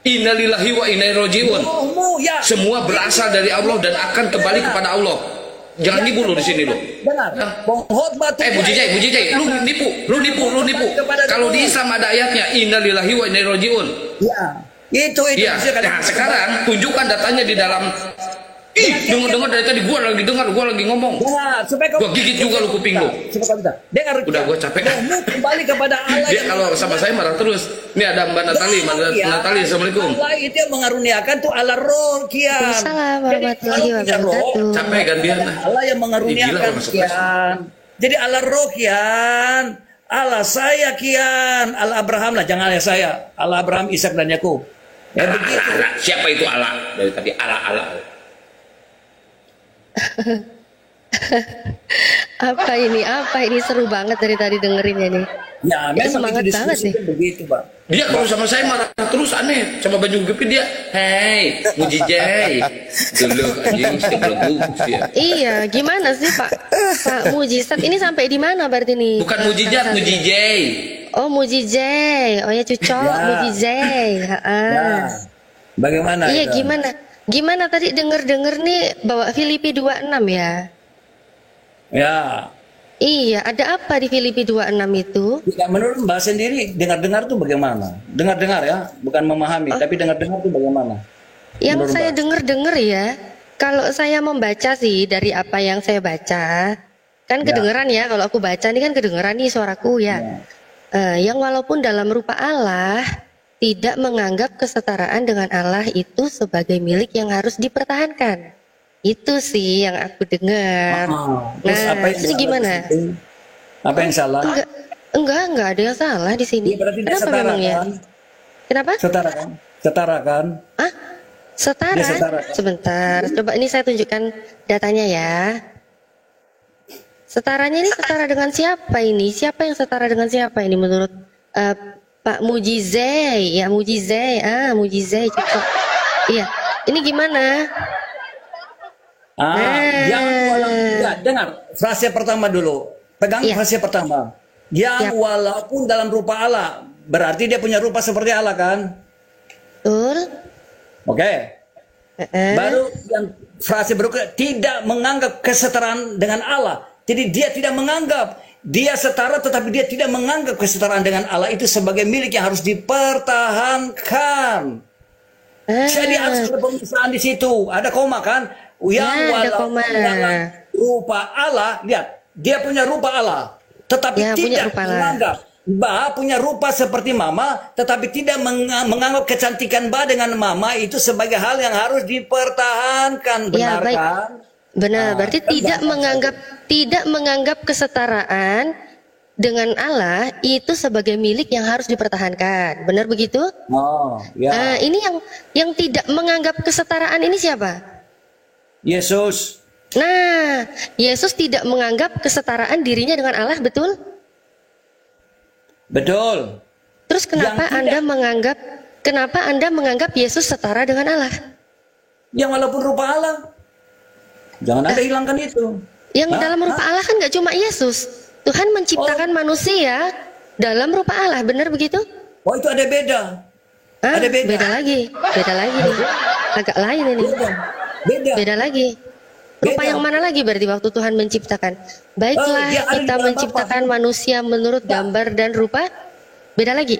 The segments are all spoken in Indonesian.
Innalillahi wa inna ilaihi rajiun. Ya. Semua berasal dari Allah dan akan kembali kepada Allah. Jangan nipu lo di sini lo. Benar. Mujijai, lu nipu. Kalau di Islam ada ayatnya innalillahi wa inna ilaihi rajiun. Ya. Itu. Ya. Nah, sekarang tunjukkan datanya di dalam. Dengar dari tadi gua lagi ngomong. Nah, supaya gua gigit juga lu kuping lu. Dengar. Udah gua capek. Kembali kepada Allah. Dia kalau sama saya marah terus. Ini ada Mbak Natali, Assalamualaikum. Allah itu yang mengaruniakan tuh ala roh kian. Assalamualaikum warahmatullahi wabarakatuh. Capek kan biar. Allah yang mengaruniakan kian. Jadi ala roh kian. Allah saya kian. Allah Abraham lah, jangan Allah saya. Allah Abraham, Ishak dan Yakub. Ya begitu. Siapa itu Allah? Dari tadi Allah. Apa ini seru banget dari tadi dengerinnya nih. Ya, memang semangat itu banget nih. Begitu, Pak. Dia kalau sama saya marah terus aneh. Sama baju gepi dia, "Hei, mujijai." Dulu anjing sebelum dia. Iya, gimana sih Pak Mujizat ini sampai di mana berarti nih? Bukan mujizat, mujijai. Oh, mujijai. Oh ya cucok, Ya. mujijai. Ya. Bagaimana? Iya, itu? Gimana tadi denger nih bawa Filipi 26 ya? Ya. Iya, ada apa di Filipi 26 itu? Ya, menurut Mbak sendiri dengar-dengar tuh bagaimana? Dengar-dengar ya, bukan memahami, tapi dengar-dengar tuh bagaimana? Yang Menurut saya Mbak? dengar ya, kalau saya membaca sih dari apa yang saya baca, kan kedengeran ya, kalau aku baca nih kan kedengeran nih suaraku ya. Yang walaupun dalam rupa Allah tidak menganggap kesetaraan dengan Allah itu sebagai milik yang harus dipertahankan. Itu sih yang aku dengar. Terus apa yang ini salah gimana? di situ? Apa yang salah? Enggak ada yang salah di sini. Ya, berarti dia Kenapa setara, memangnya? kan? Kenapa? Setara kan? Setara? Dia setara. Sebentar, coba ini saya tunjukkan datanya ya. Setaranya ini setara dengan siapa ini? Siapa yang setara dengan siapa ini menurut Pak Mujizai? Ya Mujizai, Mujizai cocok. Iya, ini gimana? Yang dengar frase pertama dulu. Pegang frase pertama. Yang walaupun dalam rupa Allah, berarti dia punya rupa seperti Allah kan? Betul. Oke. Baru yang frase berikutnya tidak menganggap kesetaraan dengan Allah. Jadi dia tidak menganggap dia setara, tetapi dia tidak menganggap kesetaraan dengan Allah itu sebagai milik yang harus dipertahankan. Jadi harus ada pemisahan di situ. Ada koma kan? Yang walaupun dalam rupa Allah, lihat dia punya rupa Allah, tetapi tidak menganggap Ba punya rupa seperti Mama, tetapi tidak menganggap kecantikan Ba dengan Mama itu sebagai hal yang harus dipertahankan. Benar kan? Benar, berarti tidak menganggap kesetaraan dengan Allah itu sebagai milik yang harus dipertahankan. Benar begitu? Ini yang tidak menganggap kesetaraan ini siapa? Yesus. Nah, Yesus tidak menganggap kesetaraan dirinya dengan Allah, betul? Betul. Terus kenapa Anda menganggap Yesus setara dengan Allah? Yang walaupun rupa Allah. Jangan Anda hilangkan itu. Yang dalam rupa Allah kan nggak cuma Yesus. Tuhan menciptakan manusia dalam rupa Allah, benar begitu? Oh, itu ada beda. Ada beda. Beda lagi nih. Agak lain ini. Beda lagi. Rupa yang mana lagi berarti waktu Tuhan menciptakan? Baiklah, kita menciptakan manusia menurut gambar dan rupa. Beda lagi.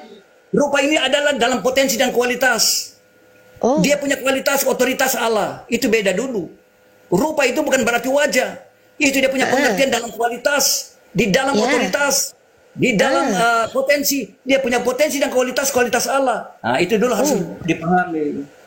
Rupa ini adalah dalam potensi dan kualitas. Dia punya kualitas otoritas Allah. Itu beda dulu. Rupa itu bukan berarti wajah. Itu dia punya pengertian dalam kualitas, di dalam otoritas, di dalam potensi. Dia punya potensi dan kualitas Allah. Nah, itu dulu harus dipahami.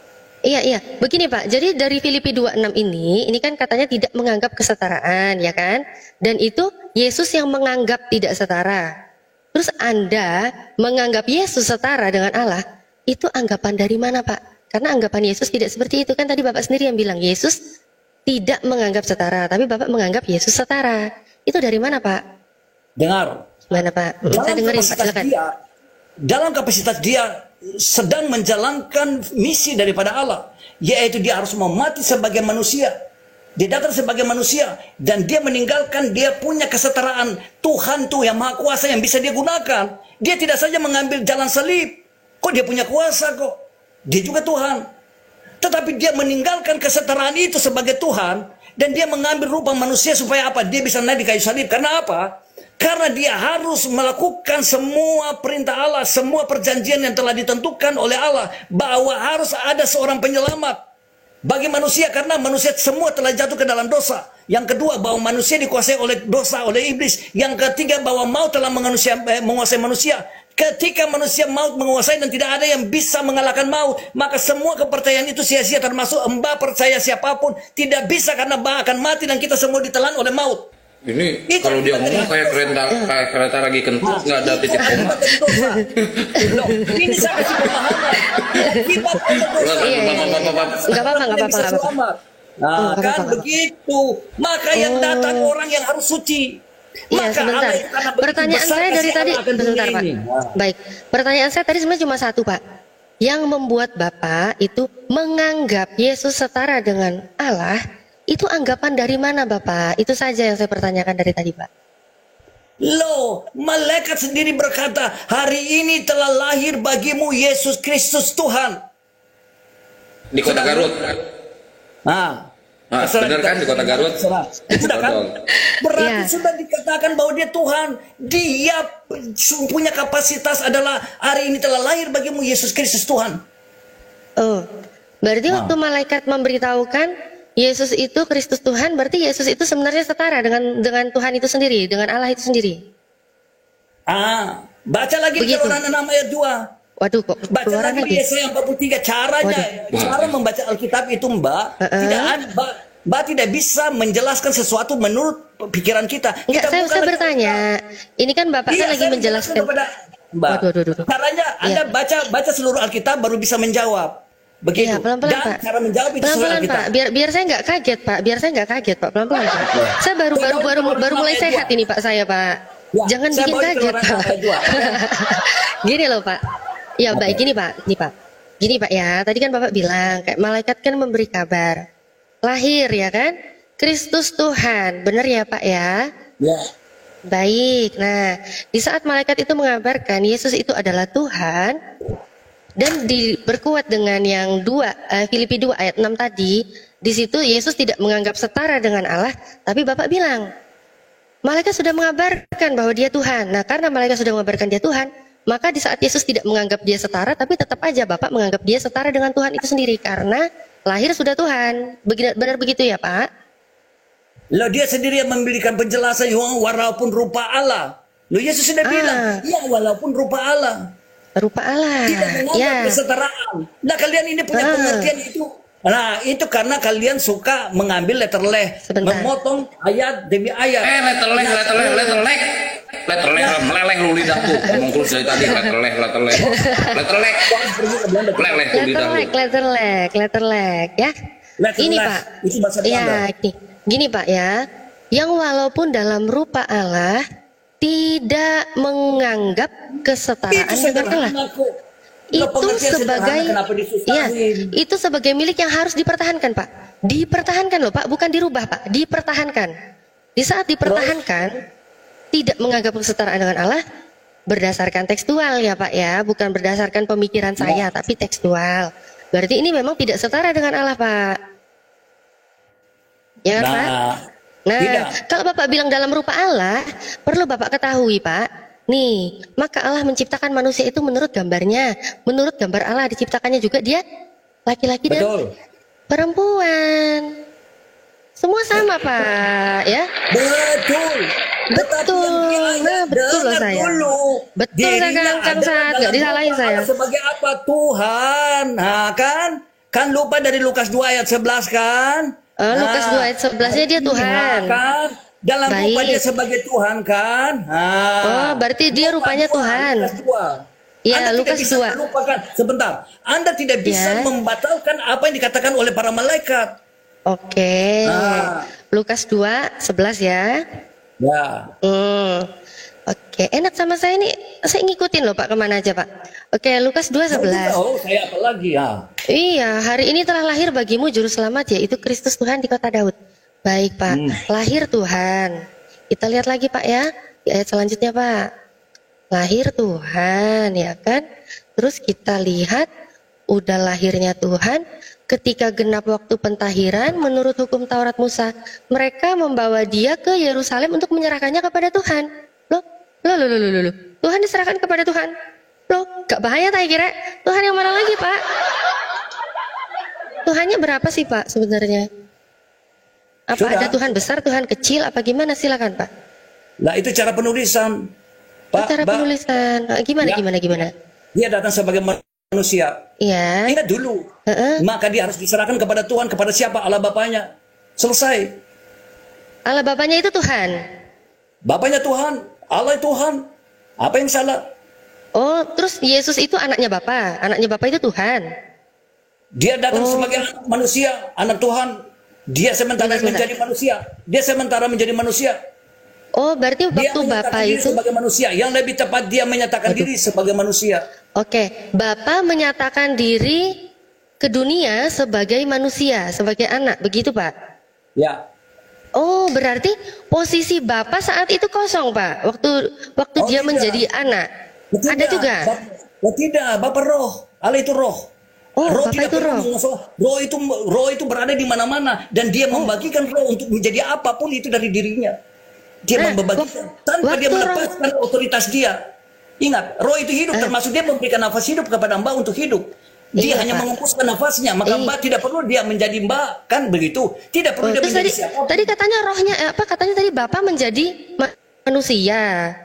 Iya. Begini Pak, jadi dari Filipi 26 ini kan katanya tidak menganggap kesetaraan, ya kan? Dan itu Yesus yang menganggap tidak setara. Terus Anda menganggap Yesus setara dengan Allah, itu anggapan dari mana Pak? Karena anggapan Yesus tidak seperti itu kan tadi Bapak sendiri yang bilang Yesus tidak menganggap setara, tapi Bapak menganggap Yesus setara. Itu dari mana Pak? Dengar. Mana Pak? Saya dengerin Pak, silakan. Dalam kapasitas dia sedang menjalankan misi daripada Allah, yaitu dia harus mati sebagai manusia. Dia datang sebagai manusia dan dia meninggalkan dia punya kesetaraan Tuhan tuh yang Maha Kuasa yang bisa dia gunakan. Dia tidak saja mengambil jalan salib, Kok dia punya kuasa kok? Dia juga Tuhan. Tetapi dia meninggalkan kesetaraan itu sebagai Tuhan. Dan dia mengambil rupa manusia supaya apa? Dia bisa naik di kayu salib. Karena apa? Karena dia harus melakukan semua perintah Allah, semua perjanjian yang telah ditentukan oleh Allah. Bahwa harus ada seorang penyelamat bagi manusia. Karena manusia semua telah jatuh ke dalam dosa. Yang kedua, bahwa manusia dikuasai oleh dosa, oleh iblis. Yang ketiga, bahwa maut telah menguasai manusia. Ketika manusia maut menguasai dan tidak ada yang bisa mengalahkan maut, maka semua kepercayaan itu sia-sia, termasuk Mbak percaya siapapun tidak bisa, karena Mbak akan mati dan kita semua ditelan oleh maut. Ini kalau dia ngomong kayak kereta lagi kentut, nggak ada titik koma. Ini saya kasih pemahaman. Nggak apa-apa. Nah, kan begitu. Maka yang datang orang yang harus suci. Iya, sebentar. Pertanyaan saya dari tadi, sebentar Pak. Baik, pertanyaan saya tadi sebenarnya cuma satu Pak. Yang membuat Bapak itu menganggap Yesus setara dengan Allah, itu anggapan dari mana Bapak? Itu saja yang saya pertanyakan dari tadi Pak. Loh, malaikat sendiri berkata, hari ini telah lahir bagimu Yesus Kristus Tuhan. Di kota Garut. Benar kan di kota Garut? Sudah kan? Berarti sudah dikatakan bahwa dia Tuhan. Dia punya kapasitas adalah hari ini telah lahir bagimu Yesus Kristus Tuhan. Oh, berarti waktu malaikat memberitahukan Yesus itu Kristus Tuhan, berarti Yesus itu sebenarnya setara dengan Tuhan itu sendiri, dengan Allah itu sendiri. Baca lagi di Keluaran 6 ayat 2. Waduh, kok baca lagi di Yesaya 43. Cara membaca Alkitab itu Mbak, Mbak tidak bisa menjelaskan sesuatu menurut pikiran kita. Saya bertanya, ini kan Bapak kan lagi menjelaskan kepada Mbak. Caranya Anda baca seluruh Alkitab baru bisa menjawab. Begitu. Pelan-pelan Pak. Cara menjawab itu pelan-pelan Pak. Biar saya nggak kaget Pak. Pelan-pelan Pak. Saya baru mulai sehat ini Pak saya Pak. Jangan bikin kaget Pak. Gini loh Pak. Ya baik, gini Pak ya, tadi kan Bapak bilang kayak malaikat kan memberi kabar lahir ya kan, Kristus Tuhan, benar ya Pak ya? Ya. Baik, nah di saat malaikat itu mengabarkan Yesus itu adalah Tuhan dan diperkuat dengan yang Filipi 2 ayat 6 tadi, di situ Yesus tidak menganggap setara dengan Allah, tapi Bapak bilang malaikat sudah mengabarkan bahwa dia Tuhan. Nah karena malaikat sudah mengabarkan dia Tuhan, maka di saat Yesus tidak menganggap dia setara, tapi tetap aja Bapak menganggap dia setara dengan Tuhan itu sendiri. Karena lahir sudah Tuhan. Benar begitu ya Pak? Loh, dia sendiri yang memberikan penjelasan, walaupun rupa Allah. Loh, Yesus sudah bilang, ya walaupun rupa Allah. Rupa Allah. Tidak menganggap kesetaraan. Nah kalian ini punya pengertian itu. Nah itu karena kalian suka mengambil letter leh. Memotong ayat demi ayat. Letter leh. Meleleh lu lidahku. Ngomong terus dari tadi letter leh. Letter leh ya. Ini Pak. Ya, gini Pak ya. Yang walaupun dalam rupa Allah tidak menganggap kesetaraan dengan Allah. Itu sebagai milik yang harus dipertahankan Pak. Dipertahankan loh Pak, bukan dirubah Pak. Dipertahankan. Di saat dipertahankan, tidak menganggap kesetaraan dengan Allah berdasarkan tekstual ya Pak ya, bukan berdasarkan pemikiran saya tapi tekstual. Berarti ini memang tidak setara dengan Allah Pak. Ya kan Pak? Nah, kalau Bapak bilang dalam rupa Allah, perlu Bapak ketahui Pak, nih, maka Allah menciptakan manusia itu menurut gambarnya, menurut gambar Allah diciptakannya juga dia laki-laki dan perempuan. Semua sama Pak, ya? Betul. Betul loh saya. Betul Kang Saat, nggak disalahin saya. Sebagai apa? Tuhan, nah kan lupa dari Lukas 2 ayat 11 kan? Lukas 2 ayat 11-nya dia Tuhan. Kan? Dalam rupa dia sebagai Tuhan kan? Berarti dia rupanya Tuhan. Ya, Lukas 2. Sebentar, Anda tidak bisa membatalkan apa yang dikatakan oleh para malaikat. Oke. Lukas 2, 11 ya. Ya. Oke, enak sama saya ini. Saya ngikutin loh Pak, kemana aja Pak. Oke, Lukas 2, 11. Saya apa lagi ya? Iya, hari ini telah lahir bagimu juru selamat, yaitu Kristus Tuhan di kota Daud. Baik Pak, lahir Tuhan. Kita lihat lagi Pak ya, di ayat selanjutnya Pak. Lahir Tuhan, ya kan? Terus kita lihat udah lahirnya Tuhan, ketika genap waktu pentahiran menurut hukum Taurat Musa, mereka membawa dia ke Yerusalem untuk menyerahkannya kepada Tuhan. Loh. Tuhan diserahkan kepada Tuhan. Loh, gak bahaya tak kira? Tuhan yang mana lagi, Pak? Tuhannya berapa sih, Pak, sebenarnya? Apa Sudah. ada Tuhan besar, Tuhan kecil, apa gimana? Silakan, Pak. Nah, itu cara penulisan. Pak, Cara penulisan. Gimana? Dia datang sebagai manusia. Iya. Ingat dulu. Maka dia harus diserahkan kepada Tuhan, kepada siapa? Allah Bapaknya. Selesai. Allah Bapaknya itu Tuhan. Bapaknya Tuhan, Allah Tuhan. Apa yang salah? Oh, terus Yesus itu anaknya Bapa. Anaknya Bapa itu Tuhan. Dia datang sebagai anak manusia, anak Tuhan. Dia sementara menjadi manusia. Dia sementara menjadi manusia. Oh, berarti waktu Bapa itu sebagai manusia. Yang lebih tepat dia menyatakan diri sebagai manusia. Oke, Bapa menyatakan diri ke dunia sebagai manusia, sebagai anak, begitu Pak? Ya. Oh, berarti posisi Bapa saat itu kosong, Pak. Waktu dia tidak. menjadi anak. Tidak. Ada juga. Tidak, Bapa roh. Allah itu roh. Oh, Roh Bapa tidak itu roh. Roh itu berada di mana-mana dan dia membagikan roh untuk menjadi apapun itu dari dirinya. Dia membagikan tanpa dia melepaskan otoritas dia. Ingat, roh itu hidup, termasuk dia memberikan nafas hidup kepada Mbak untuk hidup. Dia hanya mengempuskan nafasnya, maka Mbak tidak perlu dia menjadi Mbak, kan begitu? Tidak perlu dia menjadi siapa. Tadi katanya rohnya katanya tadi Bapak menjadi manusia.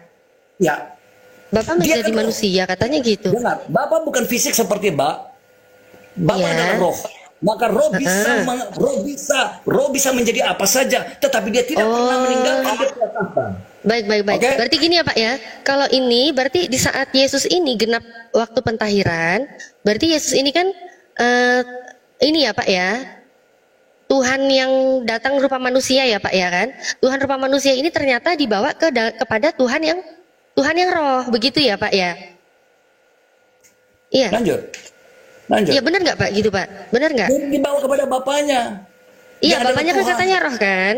Ya. Bapak menjadi manusia, katanya gitu. Dengar, Bapak bukan fisik seperti Mbak. Bapak adalah roh. Maka roh bisa menjadi apa saja, tetapi dia tidak pernah meninggalkan dia katakan. Baik. Okay? Berarti gini ya Pak ya. Kalau ini berarti di saat Yesus ini genap waktu pentahiran, berarti Yesus ini kan ini ya Pak ya. Tuhan yang datang rupa manusia ya Pak ya kan. Tuhan rupa manusia ini ternyata dibawa kepada Tuhan yang roh, begitu ya Pak ya. Iya. Lanjut. Iya benar nggak Pak gitu Pak? Benar nggak? Dibawa kepada Bapaknya. Iya, Bapaknya kan katanya roh kan?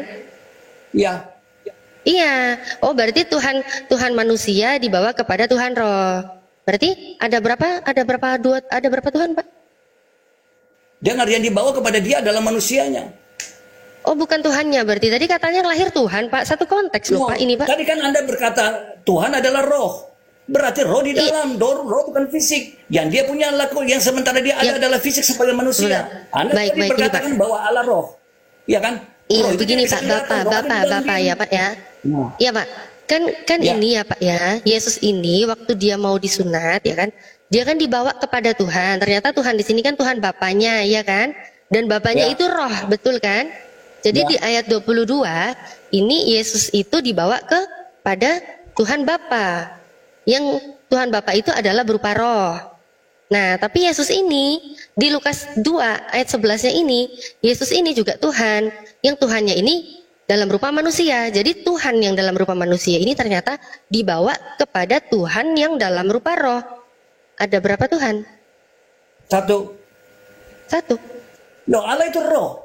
Iya. Iya. Oh, berarti Tuhan manusia dibawa kepada Tuhan roh. Berarti ada berapa Tuhan, Pak? Dengar, yang dibawa kepada dia adalah manusianya. Oh, bukan Tuhannya berarti. Tadi katanya lahir Tuhan, Pak. Satu konteks loh, Pak, ini, Pak. Tadi kan Anda berkata Tuhan adalah roh. Berarti roh di dalam, roh bukan fisik. Yang dia punya laku, yang sementara dia ada adalah fisik sebagai manusia. Anda tadi berkatakan bahwa Allah roh. Iya kan? Iya, begini Pak, Bapak ya Pak ya. Iya Pak, kan ya. Ini ya Pak ya, Yesus ini waktu dia mau disunat ya kan, dia kan dibawa kepada Tuhan. Ternyata Tuhan di sini kan Tuhan Bapaknya ya kan, dan Bapaknya itu roh, betul kan? Jadi di ayat 22 ini Yesus itu dibawa kepada Tuhan Bapa. Yang Tuhan Bapa itu adalah berupa roh. Nah, tapi Yesus ini di Lukas 2 ayat 11-nya ini, Yesus ini juga Tuhan. Yang Tuhannya ini dalam rupa manusia. Jadi Tuhan yang dalam rupa manusia ini ternyata dibawa kepada Tuhan yang dalam rupa roh. Ada berapa Tuhan? Satu. Loh, Allah itu roh.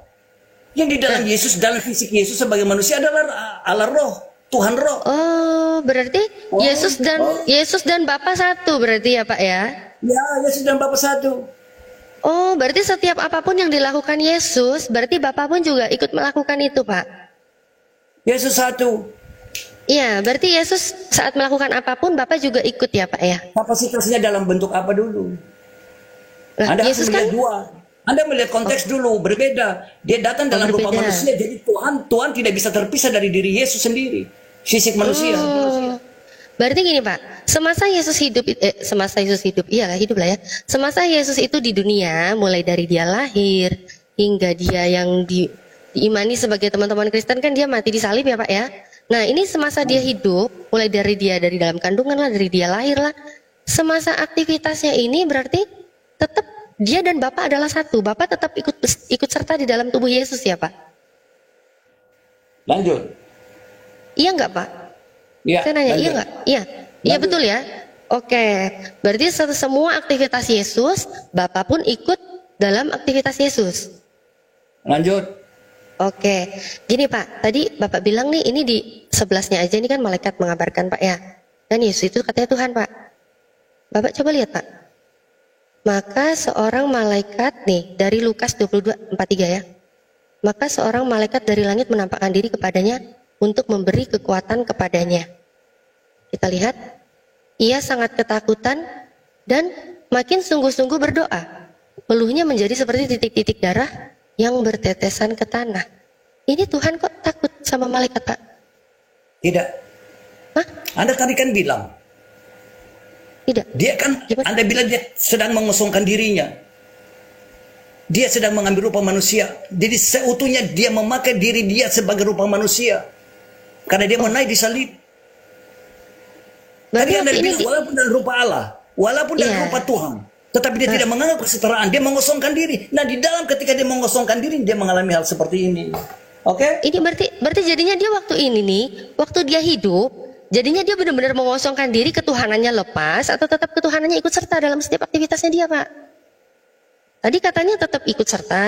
Yang di dalam Yesus, dalam fisik Yesus sebagai manusia adalah Allah roh. Tuhan roh. Oh, berarti Yesus dan Bapa satu berarti ya Pak ya? Ya, Yesus dan Bapa satu. Oh, berarti setiap apapun yang dilakukan Yesus, berarti Bapa pun juga ikut melakukan itu, Pak? Yesus satu. Iya, berarti Yesus saat melakukan apapun, Bapa juga ikut ya, Pak ya? Kapasitasnya dalam bentuk apa dulu? Nah, Anda Yesus harus melihat dua. Anda melihat konteks dulu, berbeda. Dia datang dalam rupa manusia, jadi Tuhan tidak bisa terpisah dari diri Yesus sendiri. Fisik manusia. Berarti gini Pak, semasa Yesus hidup, hidup lah ya. Semasa Yesus itu di dunia, mulai dari dia lahir, hingga dia yang diimani sebagai teman-teman Kristen kan dia mati di salib ya Pak ya. Nah ini semasa dia hidup, mulai dari dalam kandungan lah, dari dia lahir lah. Semasa aktivitasnya ini berarti tetap dia dan Bapak adalah satu. Bapak tetap ikut serta di dalam tubuh Yesus ya Pak. Lanjut. Iya enggak Pak? Iya. Saya nanya, iya enggak? Iya. Iya betul ya. Oke. Berarti semua aktivitas Yesus, Bapak pun ikut dalam aktivitas Yesus. Lanjut. Oke. Gini Pak, tadi Bapak bilang nih ini di 11-nya aja ini kan malaikat mengabarkan Pak ya. Dan Yesus itu katanya Tuhan Pak. Bapak coba lihat Pak. Maka seorang malaikat nih dari Lukas 22:43 ya. Maka seorang malaikat dari langit menampakkan diri kepadanya untuk memberi kekuatan kepadanya. Kita lihat, ia sangat ketakutan dan makin sungguh-sungguh berdoa. Peluhnya menjadi seperti titik-titik darah yang bertetesan ke tanah. Ini Tuhan kok takut sama malaikat, Pak? Tidak. Hah? Anda tadi kan bilang. Tidak. Dia kan, Anda bilang dia sedang mengosongkan dirinya. Dia sedang mengambil rupa manusia. Jadi seutuhnya dia memakai diri dia sebagai rupa manusia. Karena dia mau naik di salib. Tadi Anda bilang walaupun dalam rupa Allah, walaupun dalam rupa Tuhan, tetapi dia tidak menganggap kesetaraan. Dia mengosongkan diri. Nah, di dalam ketika dia mengosongkan diri, dia mengalami hal seperti ini. Oke? Ini berarti jadinya dia waktu ini nih, waktu dia hidup, jadinya dia benar-benar mengosongkan diri, ketuhanannya lepas atau tetap ketuhanannya ikut serta dalam setiap aktivitasnya dia, Pak? Tadi katanya tetap ikut serta.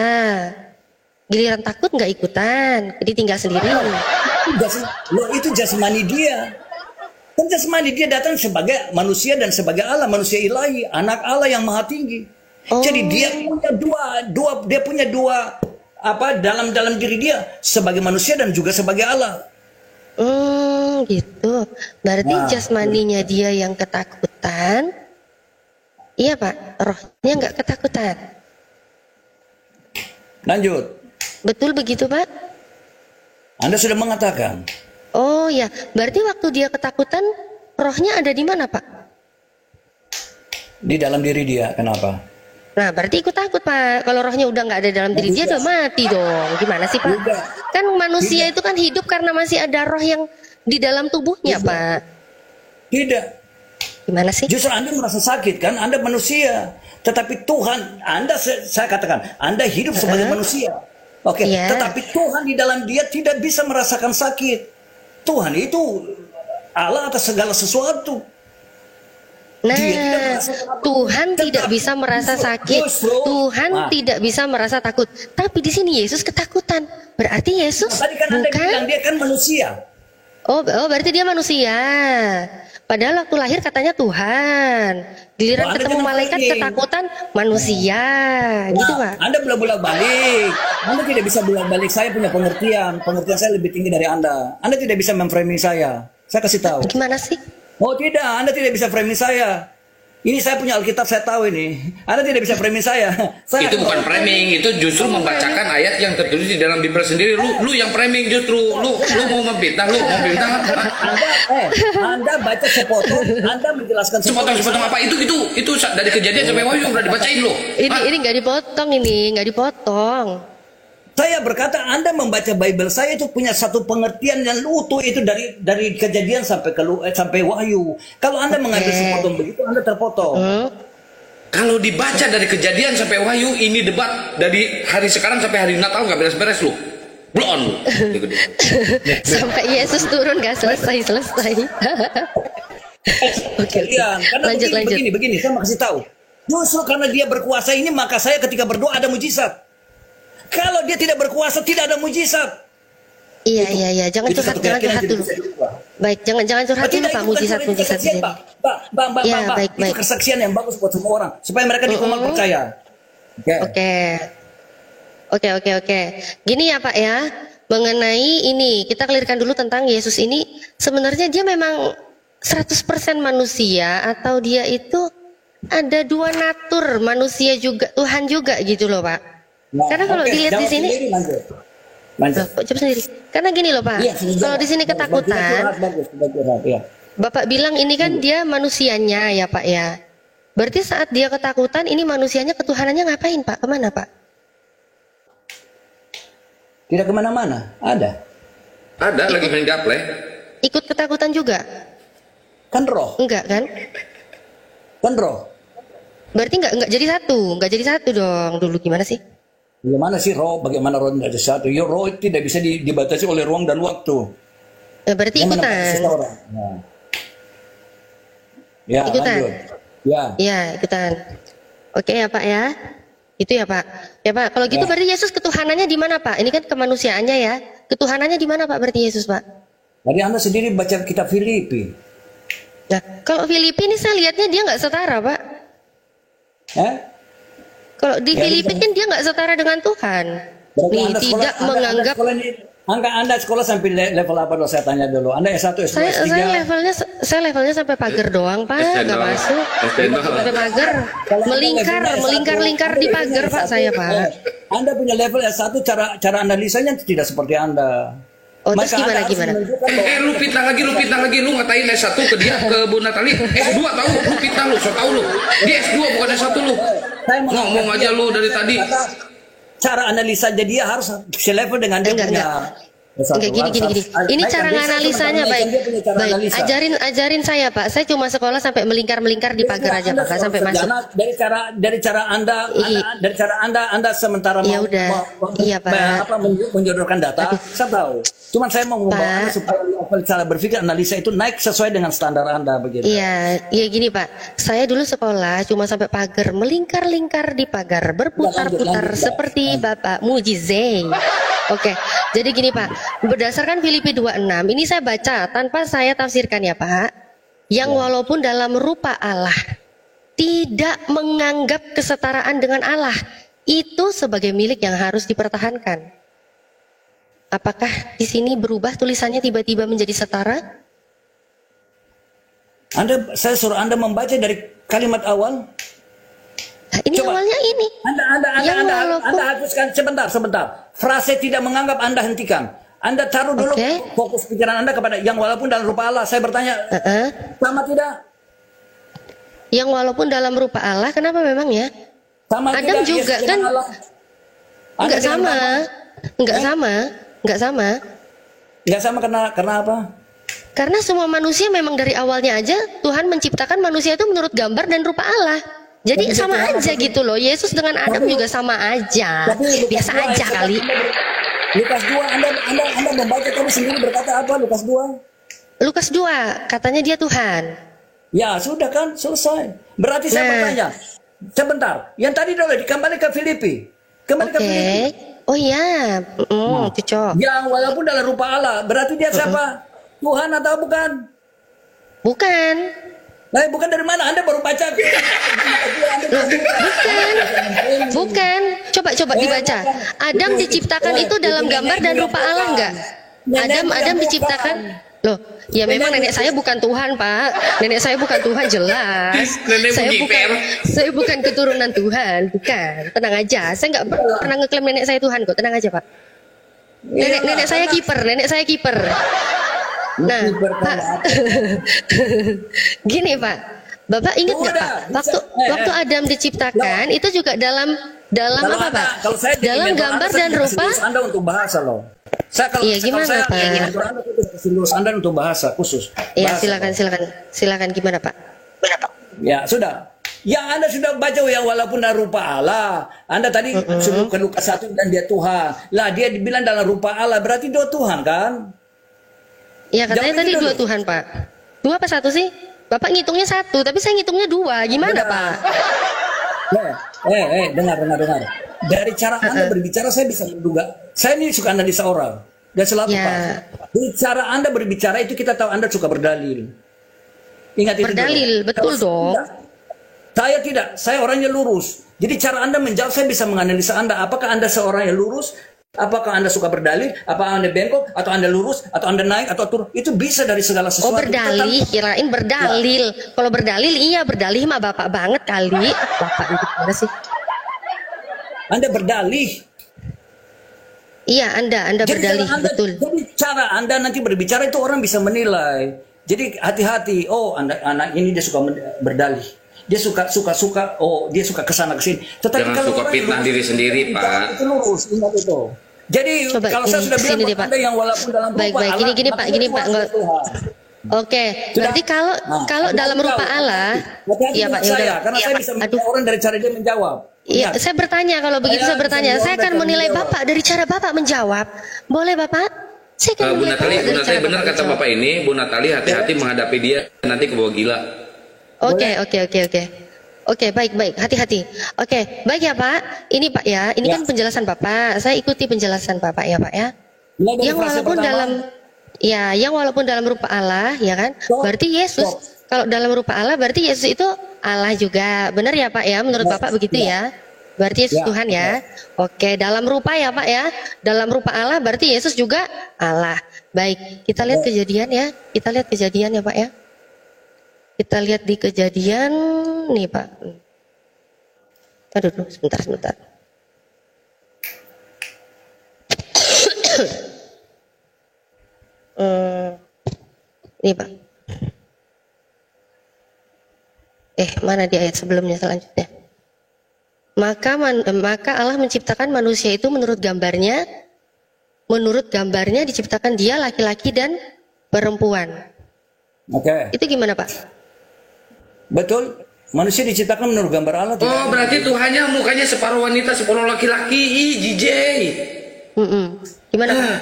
Giliran takut nggak ikutan, ditinggal sendiri. Itu jasmani dia. Kan jasmani dia datang sebagai manusia dan sebagai Allah, manusia ilahi, anak Allah yang maha tinggi. Jadi dia punya dua dalam diri dia sebagai manusia dan juga sebagai Allah. Gitu. Berarti jasmaninya dia yang ketakutan. Iya, Pak. Rohnya nggak ketakutan. Lanjut. Betul begitu, Pak? Anda sudah mengatakan. Oh ya, berarti waktu dia ketakutan, rohnya ada di mana, Pak? Di dalam diri dia. Kenapa? Nah, berarti ikut takut, Pak. Kalau rohnya udah nggak ada dalam diri dia, udah mati dong. Gimana sih, Pak? Kan manusia itu kan hidup karena masih ada roh yang di dalam tubuhnya, Pak. Tidak. Gimana sih? Justru Anda merasa sakit kan? Anda manusia. Tetapi Tuhan, saya katakan, Anda hidup sebagai manusia. Oke. Tetapi Tuhan di dalam dia tidak bisa merasakan sakit. Tuhan itu Allah atas segala sesuatu. Nah, Tuhan tidak bisa merasa sakit. Tuhan tidak bisa merasa takut. Tapi di sini Yesus ketakutan. Berarti Yesus tadi kan Anda bilang dia kan manusia. Oh, berarti dia manusia. Padahal waktu lahir katanya Tuhan. Giliran ketemu malaikat ketakutan manusia. Gitu, Pak. Anda bolak-balik. Anda tidak bisa bolak-balik. Saya punya pengertian. Pengertian saya lebih tinggi dari Anda. Anda tidak bisa memframing saya. Saya kasih tahu. Gimana sih? Oh tidak, Anda tidak bisa framing saya. Ini saya punya Alkitab, saya tahu ini. Anda tidak bisa framing saya. Itu bukan framing, itu justru membacakan ayat yang tertulis di dalam Bible sendiri. Lu yang framing justru. Lu mau memfitnah, Anda baca sepotong, Anda menjelaskan sepotong apa itu dari Kejadian sampai Wahyu udah dibacain lo. Ini nggak dipotong. Saya berkata Anda membaca Bible saya itu punya satu pengertian yang utuh itu dari Kejadian sampai Wahyu. Kalau Anda mengambil sepotong begitu Anda terpotong. Kalau dibaca dari Kejadian sampai Wahyu ini debat dari hari sekarang sampai hari Natal nggak beres-beres lu. Blon. Sampai Yesus turun nggak selesai. Oke. Lanjut. Begini, saya mau kasih tahu. Justru karena dia berkuasa ini maka saya ketika berdoa ada mujizat. Kalau dia tidak berkuasa tidak ada mujizat. Iya. Jangan curhat dulu. Baik, jangan curhat dulu, Pak. Mujizat ini. Baik. Itu kesaksian yang bagus buat semua orang supaya mereka di rumah percaya. Oke. Gini ya, Pak ya. Mengenai ini, kita clearkan dulu tentang Yesus ini. Sebenarnya dia memang 100% manusia atau dia itu ada dua natur, manusia juga, Tuhan juga gitu loh, Pak. Karena kalau dilihat di sini, coba sendiri. Karena gini loh, Pak. Kalau di sini ketakutan, Bapak bilang ini kan dia manusianya ya, Pak ya. Berarti saat dia ketakutan, ini manusianya ketuhanannya ngapain, Pak? Kemana, Pak? Tidak kemana-mana, ada. Ada lagi main gaple. Ikut ketakutan juga? Kan roh. Enggak kan? Kan roh. Berarti enggak jadi satu dong. Dulu gimana sih? Bagaimana sih roh? Bagaimana roh tidak ada satu? Ya roh itu tidak bisa dibatasi oleh ruang dan waktu. Berarti ikutan. Ya, ikutan. Lanjut. Ya, ikutan. Oke ya, Pak ya. Itu ya, Pak. Ya, Pak. Kalau gitu berarti Yesus ketuhanannya di mana, Pak? Ini kan kemanusiaannya ya. Ketuhanannya di mana, Pak? Berarti Yesus, Pak. Tadi Anda sendiri baca kitab Filipi. Nah, kalau Filipi ini saya lihatnya dia nggak setara, Pak. Kalau di Filipina kan dia nggak setara dengan Tuhan. Nih, tidak menganggap. Anda sekolah sampai level apa dulu? Saya tanya dulu. Anda S1, S2, S3? Saya levelnya sampai pagar doang, Pak. Nggak masuk. Sampai pagar. Melingkar di pagar, Pak, saya, Pak. Anda punya level S1, cara analisanya tidak seperti Anda. Oh, terus gimana? Lu fitnah lagi, lu ngatain S1 ke dia, ke Bu Natali. S2 tahu, lu fitnah lu, so tahu lu. Dia S2 bukan S1 lu. Ngomong aja lu dari tadi. Cara analisa dia harus selevel dengan dia punya. Enggak, gini. Ini cara analisanya baik. Ajarin saya, Pak. Saya cuma sekolah sampai melingkar di pagar aja, Pak, sampai masuk. Dari cara Anda sementara menjodohkan data, saya tahu. Cuman saya mau membawa Anda supaya cara berpikir analisa itu naik sesuai dengan standar Anda begitu. Iya gini, Pak. Saya dulu sekolah cuma sampai pagar, melingkar di pagar, berputar-putar seperti Bapak Mujizay. Oke, jadi gini Pak, berdasarkan Filipi 26, ini saya baca tanpa saya tafsirkan ya Pak, yang walaupun dalam rupa Allah, tidak menganggap kesetaraan dengan Allah, itu sebagai milik yang harus dipertahankan. Apakah di sini berubah tulisannya tiba-tiba menjadi setara? Saya suruh Anda membaca dari kalimat awal. Nah, ini coba, awalnya ini. Anda hapuskan sebentar. Frase tidak menganggap Anda hentikan. Anda taruh dulu fokus pikiran Anda kepada yang walaupun dalam rupa Allah. Saya bertanya, sama tidak? Yang walaupun dalam rupa Allah, kenapa memang ya? Sama Adam tidak, juga kan? Enggak sama karena apa? Karena semua manusia memang dari awalnya aja Tuhan menciptakan manusia itu menurut gambar dan rupa Allah. Jadi sama aja gitu loh. Yesus dengan Adam juga sama aja. Biasa aja kali. Lukas 2, Anda membaca tadi sendiri berkata apa Lukas 2? Lukas 2, katanya dia Tuhan. Ya sudah kan, selesai. Berarti saya bertanya, sebentar. Yang tadi dulu kembali ke Filipi. Ke Filipi. Oh iya, cocok. Yang walaupun dalam rupa Allah, berarti dia siapa? Tuhan atau bukan? Bukan. Bukan dari mana? Anda baru baca. Bukan. Coba dibaca. Adam diciptakan itu dalam gambar dan rupa Allah enggak? Adam diciptakan. Loh, ya memang nenek saya bukan Tuhan, Pak. Nenek saya bukan Tuhan jelas. Saya bukan keturunan Tuhan, bukan. Tenang aja. Saya nggak pernah ngeklaim nenek saya Tuhan kok. Tenang aja, Pak. Nenek saya kiper. Nah, Pak, gini Pak, Bapak ingat nggak Pak? Waktu Adam diciptakan itu juga dalam apa Pak? Dalam gambar dan rupa. Anda untuk bahasa loh. Gimana Pak? Anda untuk bahasa khusus. Iya silakan gimana Pak? Ya sudah. Yang Anda sudah baca yang walaupun dalam rupa Allah. Anda tadi suruh ke Lukas 1 dan dia Tuhan. Lah dia dibilang dalam rupa Allah berarti dia Tuhan kan? Ya katanya tadi dua Tuhan Pak. Dua apa satu sih? Bapak ngitungnya satu, tapi saya ngitungnya dua. Gimana Pak? Dengar. Dari cara Anda berbicara saya bisa menduga. Saya ini suka analisa orang. Dan selalu Pak. Dari cara Anda berbicara itu kita tahu Anda suka berdalil. Ingat itu. Berdalil, betul dong. Saya tidak. Saya orangnya lurus. Jadi cara Anda menjawab saya bisa menganalisa Anda. Apakah Anda seorang yang lurus? Apakah Anda suka berdalil? Apakah Anda bengkok? Atau Anda lurus? Atau Anda naik? Atau turun? Itu bisa dari segala sesuatu. Oh berdalih, kirain berdalil. Ya. Kalau berdalil, iya berdalih mah Bapak banget kali. Bapak itu gimana sih? Anda berdalih. Iya, Anda berdalih, betul. Jadi cara Anda nanti berbicara itu orang bisa menilai. Jadi hati-hati. Oh, anak ini dia suka berdalih. Dia suka, dia suka kesana kesini. Tetapi jangan kalau suka fitnah diri sendiri, Pak. Itu lurus, ingat itu. Jadi coba, kalau saya sudah bilang deh, Anda yang walaupun dalam rupa Allah, gini Pak. Oke, berarti kalau dalam rupa Allah, iya Pak, karena saya bisa menilai orang dari cara dia menjawab. Iya, saya bertanya kalau begitu saya bertanya, saya akan menilai Bapak dari cara Bapak menjawab. Boleh Bapak? Bu Natali benar kata Bapak ini, Bu Natali hati-hati menghadapi dia nanti kebawa gila. Oke, baik, hati-hati. Oke, baik ya Pak. Ini Pak ya, ini kan penjelasan Bapak. Saya ikuti penjelasan Bapak ya Pak ya. Yang walaupun dalam rupa Allah, ya kan? Berarti Yesus, kalau dalam rupa Allah, berarti Yesus itu Allah juga. Benar ya Pak ya? Menurut Bapak begitu ya? Berarti Yesus Tuhan ya. Oke, dalam rupa ya Pak ya. Dalam rupa Allah berarti Yesus juga Allah. Baik, kita lihat Kejadian ya. Kita lihat Kejadian ya Pak ya. Kita lihat di Kejadian nih Pak. Aduh, sebentar. Nih Pak. Mana di ayat sebelumnya selanjutnya? Maka Allah menciptakan manusia itu menurut gambarnya diciptakan dia laki-laki dan perempuan. Oke. Itu gimana Pak? Betul. Manusia diciptakan menurut gambar Allah. Oh, berarti Tuhannya mukanya separuh wanita, separuh laki-laki. JJ. Gimana Pak?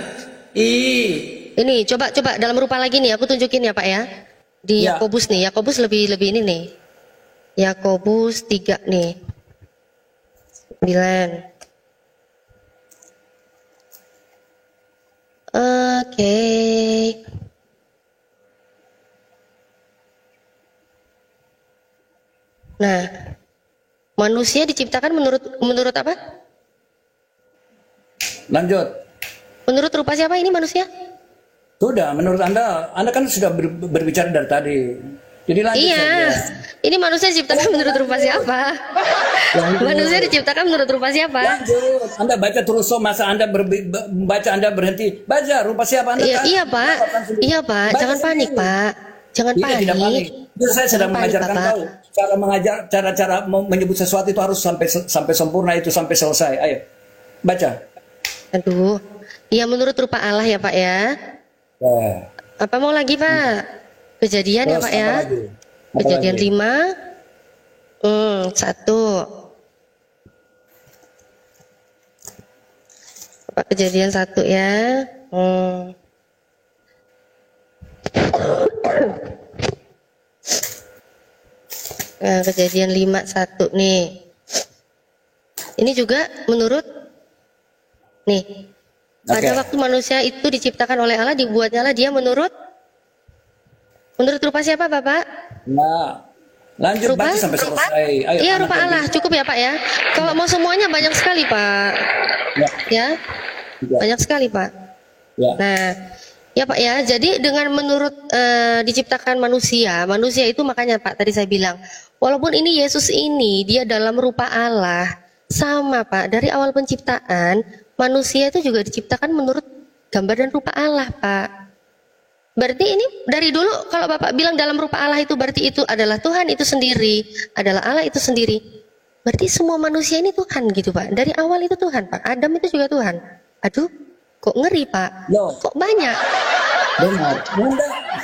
Ini coba dalam rupa lagi nih, aku tunjukin ya Pak ya. Di Yakobus nih, Yakobus lebih ini nih. Yakobus 3 nih. 9. Oke. Nah, manusia diciptakan menurut apa? Lanjut. Menurut rupa siapa ini manusia? Sudah, menurut Anda kan sudah berbicara dari tadi. Jadi lanjut saja. Ini manusia diciptakan menurut rupa siapa? Manusia diciptakan menurut rupa siapa? Lanjut. Anda baca terus, masa Anda baca Anda berhenti. Baca rupa siapa Anda? Iya Pak. Iya Pak. Jangan panik Pak. Jangan panik. Tidak panik. Itu saya sedang mengajarkan tahu cara menyebut sesuatu itu harus sampai sempurna, itu sampai selesai. Ayo baca. Aduh. Iya menurut rupa Allah ya Pak ya. Apa mau lagi Pak? Kejadian ya Pak ya. Kejadian 5 1. Pak Kejadian 1 ya. Nah, Kejadian 5:1 nih. Ini juga menurut nih. Pada waktu manusia itu diciptakan oleh Allah, dibuatnya Allah dia menurut rupa siapa Bapak? Nah, lanjut baca sampai selesai. Ayo, iya rupa Allah, cukup ya Pak ya. Kalau mau semuanya banyak sekali Pak. Ya. Banyak sekali Pak. Nah, ya Pak ya. Jadi dengan menurut diciptakan manusia itu makanya Pak tadi saya bilang, walaupun ini Yesus ini dia dalam rupa Allah, sama Pak. Dari awal penciptaan, manusia itu juga diciptakan menurut gambar dan rupa Allah Pak. Berarti ini dari dulu kalau Bapak bilang dalam rupa Allah itu berarti itu adalah Tuhan itu sendiri, adalah Allah itu sendiri. Berarti semua manusia ini Tuhan gitu Pak. Dari awal itu Tuhan Pak. Adam itu juga Tuhan. Aduh, kok ngeri Pak? Kok banyak? Benar.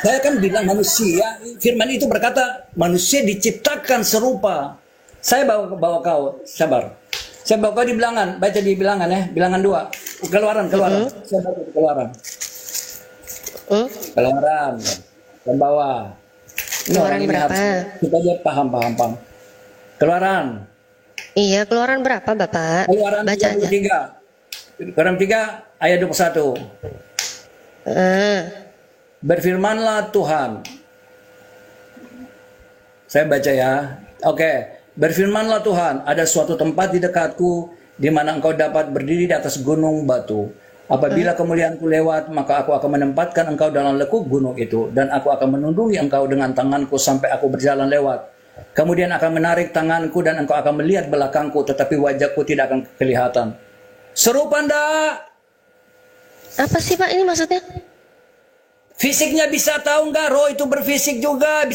Saya kan bilang manusia, firman itu berkata manusia diciptakan serupa. Saya bawa kau, sabar. Saya bawa kau di bilangan, baca di bilangan ya, bilangan 2. Keluaran. Saya baca di Keluaran. Keluaran dan bawah. Keluaran berapa? Kita aja paham. Keluaran. Iya, Keluaran berapa Bapak? Keluaran baca 33. Aja. Keluaran 3 ayat 21. Berfirmanlah Tuhan. Saya baca ya. Oke. Berfirmanlah Tuhan, ada suatu tempat di dekatku di mana engkau dapat berdiri di atas gunung batu. Apabila kemuliaanku lewat, maka aku akan menempatkan engkau dalam lekuk gunung itu, dan aku akan menundungi engkau dengan tanganku sampai aku berjalan lewat. Kemudian akan menarik tanganku dan engkau akan melihat belakangku, tetapi wajahku tidak akan kelihatan. Serupa ndak? Apa sih Pak ini maksudnya? Fisiknya bisa tahu nggak? Roh itu berfisik juga,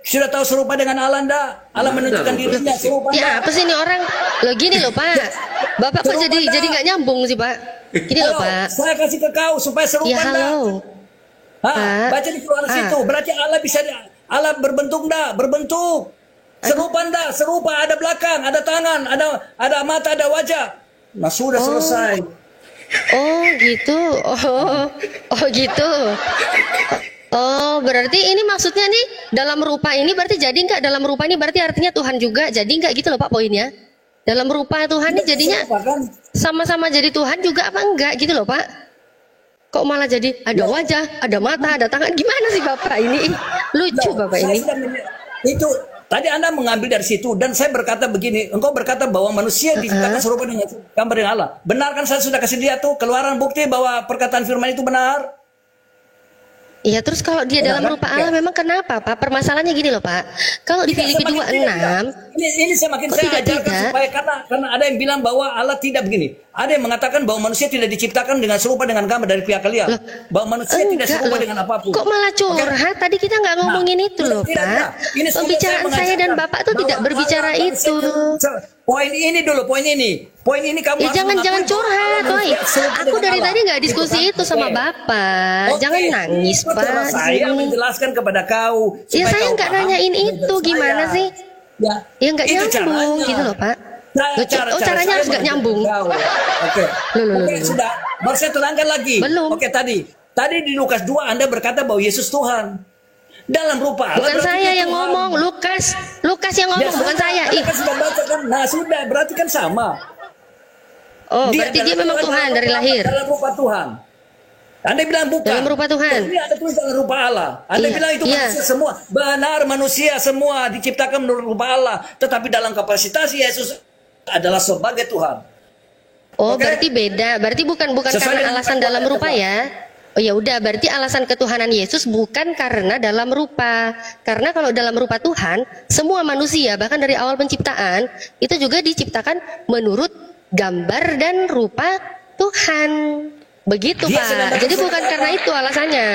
sudah tahu serupa dengan Allah ndak? Allah menunjukkan dirinya serupa ndak? Ya apa sih ini orang? Lo gini loh Pak, Bapak kok jadi nggak nyambung sih Pak? Gini loh Pak. Saya kasih ke kau supaya serupa ya, halo. Baca di Keluaran situ. Berarti Allah berbentuk ndak? Berbentuk. Serupa ndak? Serupa, ada belakang, ada tangan, ada mata, ada wajah. Nah sudah selesai. Oh gitu. Oh gitu. Oh berarti ini maksudnya nih dalam rupa ini berarti jadi nggak, dalam rupa ini berarti artinya Tuhan juga jadi nggak gitu loh Pak poinnya? Dalam rupa Tuhan ini jadinya sama-sama jadi Tuhan juga apa enggak gitu loh Pak? Kok malah jadi ada wajah, ada mata, ada tangan, gimana sih Bapak ini? Lucu Bapak ini. tadi Anda mengambil dari situ dan saya berkata begini, engkau berkata bahwa manusia diciptakan serupa dengan gambar dengan Allah. Benar kan saya sudah kasih dia tuh keluaran bukti bahwa perkataan firman itu benar? Iya, terus kalau dia dalam rupa Allah memang kenapa, Pak? Permasalahannya gini loh, Pak. Kalau di Filipi 2:6, ini semakin saya ajarkan supaya karena ada yang bilang bahwa Allah tidak begini. Ada yang mengatakan bahwa manusia tidak diciptakan dengan serupa dengan gambar dari pihak kalian. Bahwa manusia tidak serupa dengan apapun. Kok malah curhat? Tadi kita nggak ngomongin itu loh, Pak. Pembicaraan saya dan Bapak tuh tidak berbicara itu. Poin ini dulu, poin ini. Poin ini kamu jangan curhat, woy. Aku dari tadi nggak diskusi itu sama Bapak. Jangan nangis, Pak. Saya menjelaskan kepada kau. Ya saya nggak nanyain itu, gimana sih? Ya nggak nyambung gitu loh, Pak. Caranya harus nggak nyambung. Oke, sudah. Baru saya terangkan lagi. Belum. Oke, tadi di Lukas 2 Anda berkata bahwa Yesus Tuhan. Dalam rupa Allah. Bukan saya yang ngomong, Lukas yang ngomong, bukan saya. Kan sudah baca kan? Nah sudah, berarti kan sama. Oh, berarti dia memang Tuhan dari lahir. Dalam rupa Tuhan. Anda bilang bukan. Dalam rupa Tuhan. Ini ada tulis dalam rupa Allah. Anda bilang itu manusia semua. Benar, manusia semua diciptakan menurut rupa Allah. Tetapi dalam kapasitas Yesus adalah sebagai Tuhan. Oh, berarti beda. Berarti bukan karena alasan dalam rupa ya. Oh ya udah, berarti alasan ketuhanan Yesus bukan karena dalam rupa. Karena kalau dalam rupa Tuhan, semua manusia bahkan dari awal penciptaan itu juga diciptakan menurut gambar dan rupa Tuhan. Begitu, Pak. Jadi bukan karena itu alasannya.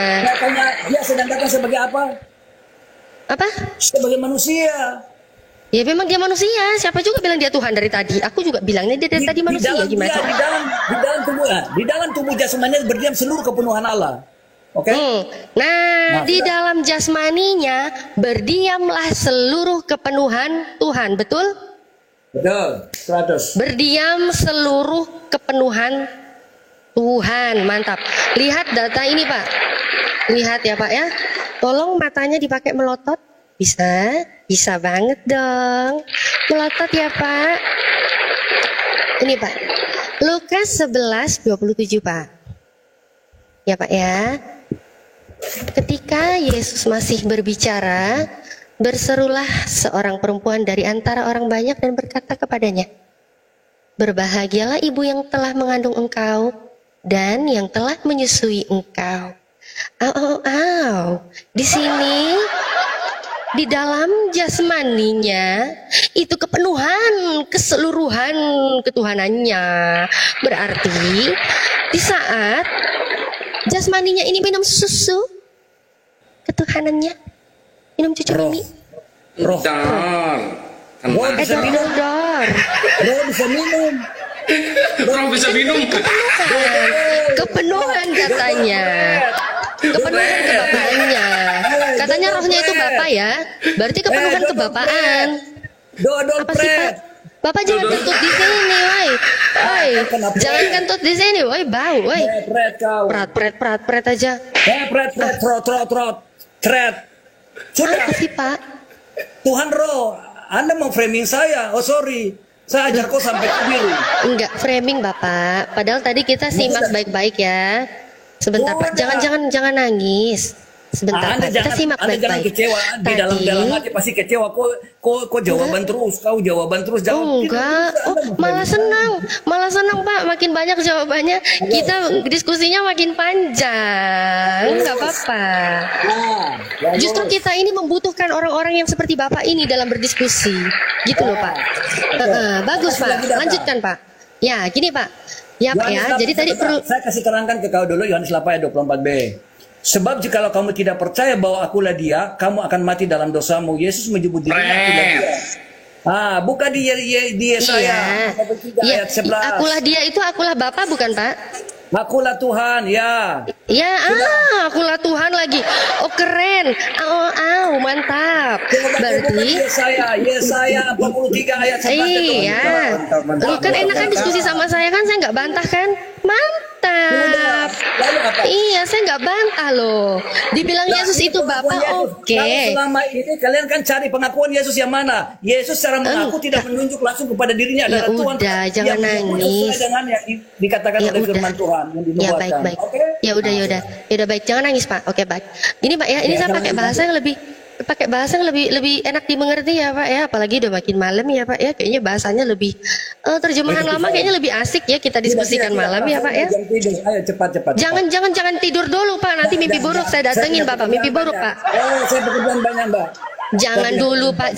Dia sedang datang sebagai apa? Apa? Sebagai manusia. Ya memang dia manusia. Siapa juga bilang dia Tuhan dari tadi? Aku juga bilangnya dia dari tadi manusia. Gimana? Di dalam tubuh jasmaninya berdiam seluruh kepenuhan Allah. Oke? Nah, di dalam jasmaninya berdiamlah seluruh kepenuhan Tuhan. Betul? Betul. 100. Berdiam seluruh kepenuhan Tuhan. Mantap. Lihat data ini, Pak. Lihat ya, Pak ya. Tolong matanya dipakai melotot. Bisa banget dong. Melotot ya, Pak. Ini, Pak. Lukas 11:27, Pak. Ya, Pak ya. Ketika Yesus masih berbicara, berserulah seorang perempuan dari antara orang banyak dan berkata kepadanya, "Berbahagialah ibu yang telah mengandung engkau dan yang telah menyusui engkau." Di sini di dalam jasmaninya itu kepenuhan, keseluruhan ketuhanannya. Berarti di saat jasmaninya ini minum susu ketuhanannya, minum cucu mimi. Roh bisa minum. Roh bisa minum. Roh bisa minum. Kepenuhan katanya. Kepenuhan kebapaannya. Katanya rohnya itu Bapak ya. Berarti kepenuhan kebapaan. Apa sih, Pak? Bapak jangan kentut di sini, woi. Jangan kentut di sini, woi, bau, woi. Prat aja. Trot. Sudah. Apa sih, Pak? Tuhan roh, Anda mau framing saya. Oh, sorry. Saya ajar kau sampai biru. Enggak framing, Bapak. Padahal tadi kita simak baik-baik ya. Sebentar, Pak. Jangan nangis. Sebentar, Pak. Kita simak baik-baik. Jangan kecewa. Di dalam hati pasti kecewa. Kok jawaban terus. Kau jawaban terus. Enggak. Malah senang, Pak. Makin banyak jawabannya, kita diskusinya makin panjang. Enggak apa-apa. Justru kita ini membutuhkan orang-orang yang seperti Bapak ini dalam berdiskusi. Gitu loh, Pak. Bagus, Pak. Lanjutkan, Pak. Ya, gini, Pak. Ya, Pak ya. Jadi tadi perlu saya kasih terangkan ke kau dulu Yohanes 8 ayat 24b. Sebab jikalau kamu tidak percaya bahwa akulah dia, kamu akan mati dalam dosamu. Yesus menyebut dirinya akulah dia. Bukan dia saya. Iya. Akulah dia itu akulah Bapa bukan, Pak? Akulah Tuhan, ya. Ya, akulah Tuhan lagi. Oh, keren. Mantap. Berarti Yesaya 43 ayat 11. Iya. Lu kan enakan diskusi sama saya kan, saya nggak bantah kan? Mantap. Iya, saya nggak bantah loh. Dibilang Yesus itu Bapa, oke. Selama ini kalian kan cari pengakuan Yesus yang mana? Yesus secara mengaku tidak menunjuk langsung kepada dirinya adalah Tuhan. Udah, jangan nangis. Dengan yang dikatakan oleh firman Tuhan yang dinubuatkan. Ya baik. Ya udah baik. Jangan nangis, Pak. Oke, baik. Gini, Pak ya, ini saya pakai bahasa yang lebih pakai bahasa yang lebih enak dimengerti ya Pak ya, apalagi udah makin malam ya Pak ya, kayaknya bahasanya lebih terjemahan lama kayaknya lebih asik ya kita diskusikan malam ya Pak ya. Ayo cepat. Jangan tidur dulu Pak, nanti mimpi buruk saya datengin Bapak, mimpi buruk Pak. Oh, saya pekerjaan banyak Mbak. Jangan dulu Pak,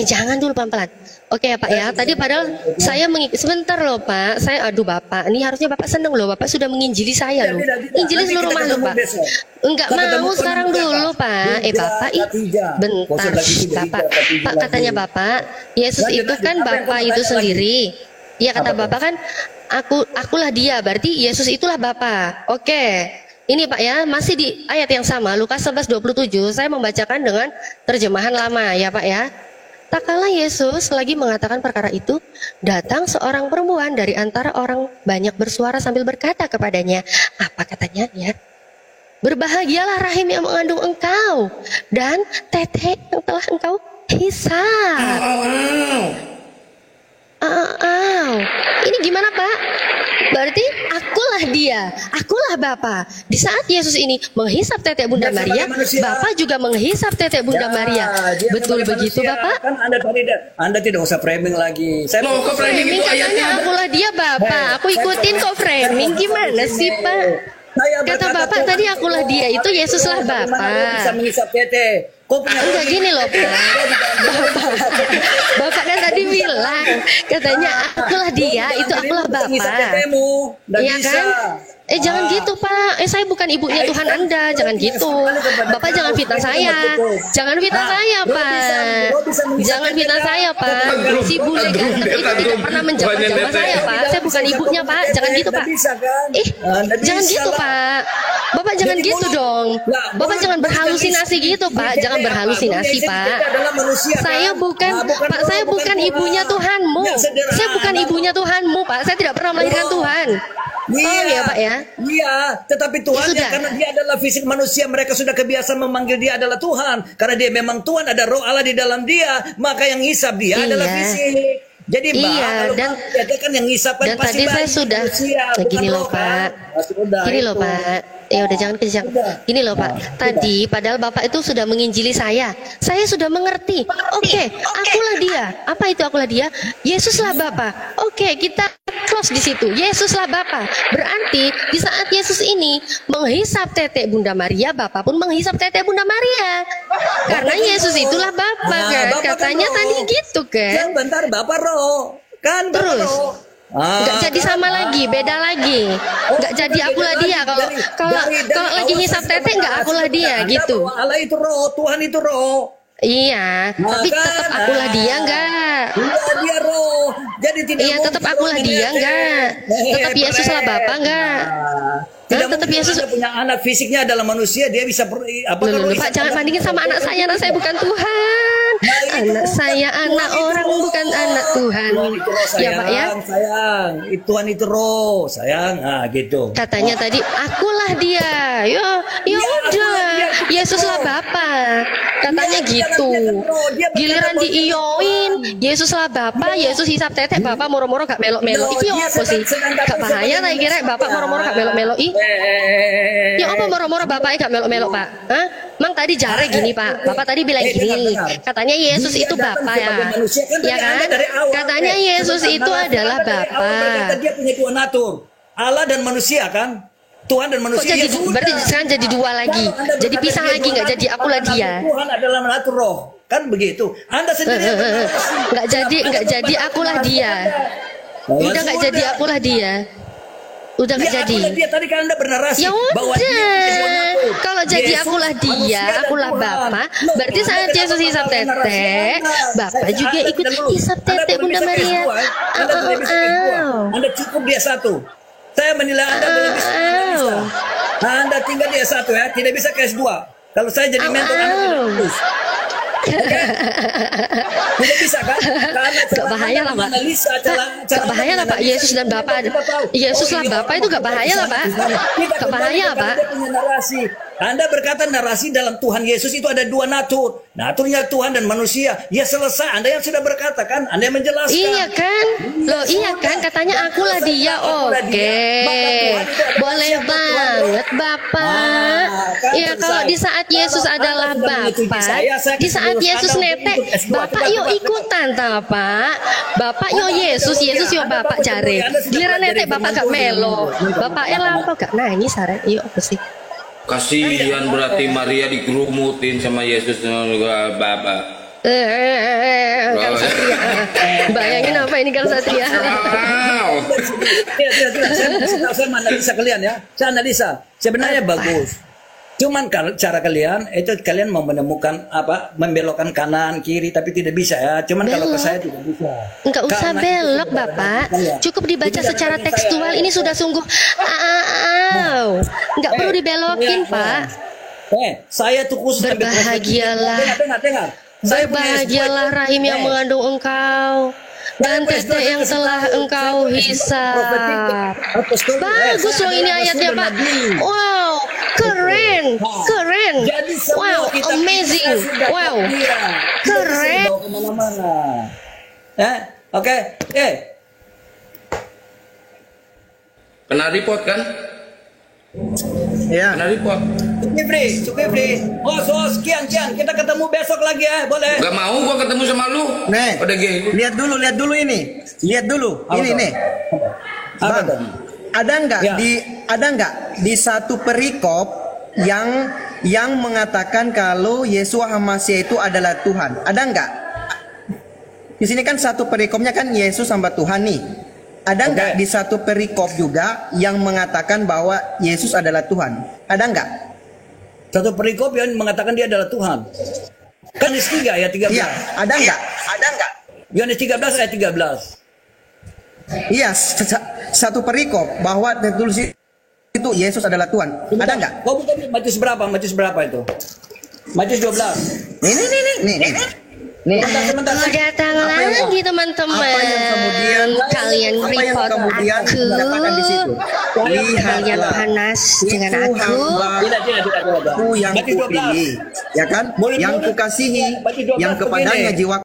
jangan dulu pelan-pelan. Oke ya Pak ya, tadi padahal saya sebentar loh Pak, saya aduh Bapak, ini harusnya Bapak seneng loh, Bapak sudah menginjili saya loh, injili seluruh makhluk Pak. Enggak mau sekarang dulu Pak, Bapak bentar, Pak katanya Bapak, Yesus itu kan Bapak itu sendiri, ya kata Bapak kan, akulah dia, berarti Yesus itulah Bapak. Oke. Ini Pak ya, masih di ayat yang sama, Lukas 11:27, saya membacakan dengan terjemahan lama ya Pak ya. Tak kala Yesus lagi mengatakan perkara itu, datang seorang perempuan dari antara orang banyak bersuara sambil berkata kepadanya, apa katanya ya? Berbahagialah rahim yang mengandung engkau dan tete yang telah engkau hisap. Ini gimana Pak? Berarti akulah dia, akulah Bapa. Di saat Yesus ini menghisap tetek Bunda Maria, Bapa juga menghisap tetek Bunda Maria. Betul begitu Bapak? Kan Anda tidak usah framing lagi. Saya mau ke framing itu katanya akulah dia Bapak. Aku ikutin kok framing, gimana sih Pak? Kata Bapak tadi akulah dia, itu Yesuslah Bapak. Bisa menghisap tete. Enggak gini loh Pak. Bapak kan tadi bilang katanya akulah dia, itu akulah Bapak. Iya kan? Jangan gitu Pak. Saya bukan ibunya Tuhan Anda. Jangan gitu. Bapak jangan fitnah saya. Jangan fitnah saya Pak. Jangan fitnah saya Pak. Si bule ganteng itu tidak pernah menjamah saya Pak. Saya bukan ibunya Pak. Jangan gitu Pak. Jangan gitu Pak. Bapak jangan gitu dong. Bapak jangan berhalusinasi gitu Pak. Jangan berhalusinasi Pak. Saya bukan Pak. Saya bukan ibunya Tuhanmu. Saya bukan ibunya Tuhanmu Pak. Saya tidak pernah melahirkan Tuhan. Iya ya Pak ya. Iya, tetapi Tuhan karena dia adalah fisik manusia, mereka sudah kebiasaan memanggil dia adalah Tuhan. Karena dia memang Tuhan, ada roh Allah di dalam dia, maka yang hisap dia adalah fisik. Jadi Mbak, dan kan yang hisap kan pasti tadi saya sudah gini loh Pak. Gini loh Pak. Ya udah jangan kencang. Gini loh Pak. Tadi padahal Bapak itu sudah menginjili saya. Saya sudah mengerti. Oke, akulah dia. Apa itu akulah dia? Yesuslah Bapak. Oke, kita close di situ. Yesuslah Bapak. Berarti di saat Yesus ini menghisap tetek Bunda Maria, Bapak pun menghisap tetek Bunda Maria. Karena Yesus itulah Bapak kan. Katanya tadi gitu kan. Bentar, Bapak roh. Kan terus nggak jadi sama lagi, beda lagi. Nggak jadi akulah dia. Kalau lagi hisap tetek nggak akulah dia gitu. Allah itu roh, Tuhan itu roh. Iya, tapi tetap akulah dia enggak? Iya, dia roh. Jadi tidak. Iya, tetap akulah dia enggak? Tetap Yesuslah Bapak enggak? Tidak tetap Yesus punya anak fisiknya adalah manusia, dia bisa Pak, jangan bandingin sama anak saya bukan Tuhan. Anak saya anak orang, bukan anak Tuhan. Ya Pak ya. Sayang, Tuhan itu roh, sayang. Nah, gitu. Katanya tadi akulah dia. Ya udah. Yesuslah Bapak. Katanya gitu. Giliran diiyoin, Yesuslah Bapak, Yesus hisap tetek, Bapak moro-moro gak melok-melok. Iki apa sih? Gak bahaya tak kira Bapak moro-moro gak melok-melok. Ya apa moro-moro Bapaknya gak melok-melok Pak? Hah? Mang tadi jare gini Pak. Bapak tadi bilang gini. Katanya Yesus itu Bapak ya. Ya kan? Katanya Yesus itu adalah Bapak. Dia punya dua natur. Allah dan manusia kan? Tuhan dan manusia. Kok jadi, berarti sekarang jadi dua lagi. Jadi pisah lagi, nggak jadi akulah dia. Tuhan adalah natur roh. Kan begitu. Anda sendiri nggak jadi akulah dia. Udah nggak jadi akulah dia. Udah nggak jadi. Dia tadi kan Anda bernarasi bahwa kalau jadi akulah dia, akulah Bapak, berarti saat Yesus hisap tetek, Bapak juga ikut hisap tetek Bunda Maria. Anda cukup dia satu. Saya menilai Anda belum bisa. Anda tinggal di S1 ya, tidak bisa ke S2. Kalau saya jadi mentor Anda tidak lulus. Tidak bisa kan? Gak bahaya lah Pak. Gak bahaya lah Pak. Yesus dan Bapak. Yesuslah Bapak itu gak bahaya lah Pak. Gak bahaya Pak. Anda berkata narasi dalam Tuhan Yesus itu ada dua natur. Naturnya Tuhan dan manusia. Ya selesai. Anda yang sudah berkata kan? Anda yang menjelaskan. Iya kan? Loh iya kan? Katanya akulah dia. Oke. Boleh banget Bapak. Ya kalau di saat Yesus adalah Bapak, di saat Yesus netek, Bapak yuk ikutan ta Pak. Bapak yo Yesus yo Bapak cari. Giliran netek Bapak gak melo. Bapak lampau gak nangis arek. Yuk apa sih? Kasihan berarti Maria dikerumutin sama Yesus juga Bapak. Kang Satria. Bayangin apa ini Kang Satria? Saya analisa kalian ya. Saya analisa. Sebenarnya bagus. Cuman cara kalian itu kalian mau menemukan apa membelokkan kanan kiri tapi tidak bisa ya. Cuman kalau ke saya tidak bisa. Enggak usah belok Bapak. Cukup dibaca secara tekstual ini sudah sungguh enggak perlu dibelokin Pak. Saya tuh khusus berbahagialah. Dengar. Berbahagialah rahim yang mengandung engkau dan tete yang telah engkau hisap. Bagus loh ini ayatnya Pak. Wow, keren. Wow, amazing. Wow, keren. Oke. Kena report kan? Ya. Kena report. Sukifri. Bos, kian. Kita ketemu besok lagi ya, boleh? Gak mau gua ketemu sama lu. Nih, pada gini. lihat dulu ini. Lihat dulu. Ini nih. Bang, ada nggak di satu perikop yang mengatakan kalau Yesus Hamasiah itu adalah Tuhan? Ada nggak? Di sini kan satu perikopnya kan Yesus sama Tuhan nih. Ada nggak di satu perikop juga yang mengatakan bahwa Yesus adalah Tuhan? Ada nggak? Satu perikop yang mengatakan dia adalah Tuhan. Kan Yohanes 3 ayat 13. Iya, ada nggak? Yohanes 13 ayat 13. Iya, satu perikop bahwa tertulis itu Yesus adalah Tuhan. Ada nggak? Kau bukan Matius berapa itu? Matius 12. Nih. Datang lagi teman-teman. Kalian report aku. Kalian panas dengan aku. Aku yang kupilih, ya kan? Yang kukasihi, yang kepadanya jiwa